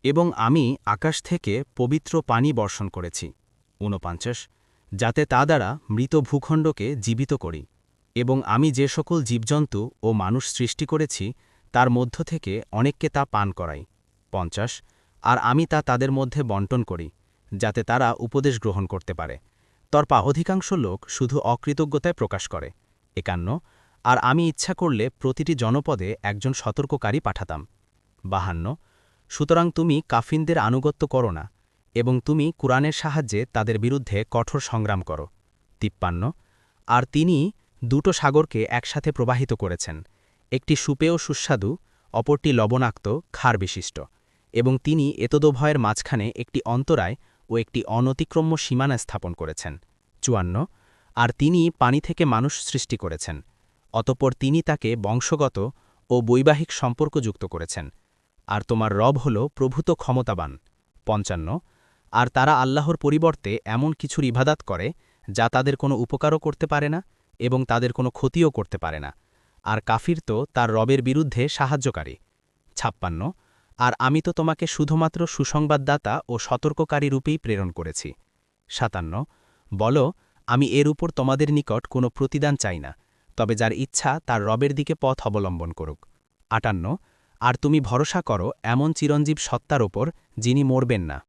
এবং আমি আকাশ থেকে পবিত্র পানি বর্ষণ করেছি ৪৯ যাতে তা দ্বারা মৃত ভূখণ্ডকে জীবিত করি এবং আমি যে সকল জীবজন্তু ও মানুষ সৃষ্টি করেছি তার মধ্য থেকে অনেককে তা পান করাই ৫০ আর আমি তা তাদের মধ্যে বন্টন করি যাতে তারা উপদেশ গ্রহণ করতে পারে তর্পা অধিকাংশ লোক শুধু অকৃতজ্ঞতায় প্রকাশ করে ৫১ আর আমি ইচ্ছা করলে প্রতিটি জনপদে একজন সতর্ককারী পাঠাতাম ৫২ সুতরাং তুমি কাফিনদের আনুগত্য করো না এবং তুমি কুরআনের সাহায্যে তাদের বিরুদ্ধে কঠোর সংগ্রাম করো ৫৩ আর তিনি দুটো সাগরকে একসাথে প্রবাহিত করেছেন একটি সুপেয় সুস্বাদু অপরটি লবণাক্ত ক্ষার বিশিষ্ট এবং তিনি এতদোভয়ের মাঝখানে একটি অন্তরায় ও একটি অনতিক্রম্য সীমানা স্থাপন করেছেন ৫৪ আর তিনি পানি থেকে মানুষ সৃষ্টি করেছেন অতঃপর তিনি তাকে বংশগত ও বৈবাহিক সম্পর্ক যুক্ত করেছেন আর তোমার রব হল প্রভূত ক্ষমতাবান ৫৫ আর তারা আল্লাহর পরিবর্তে এমন কিছুর ইবাদাত করে যা তাদের কোনো উপকারও করতে পারে না এবং তাদের কোনো ক্ষতিও করতে পারে না আর কাফির তো তার রবের বিরুদ্ধে সাহায্যকারী ৫৬ আর আমি তো তোমাকে শুধুমাত্র সুসংবাদদাতা ও সতর্ককারী রূপেই প্রেরণ করেছি ৫৭ বল আমি এর উপর তোমাদের নিকট কোনো প্রতিদান চাই না তবে যার ইচ্ছা তার রবের দিকে পথ অবলম্বন করুক ৫৮ আর তুমি ভরসা করো এমন চিরঞ্জীব সত্তার ওপর যিনি মরবেন না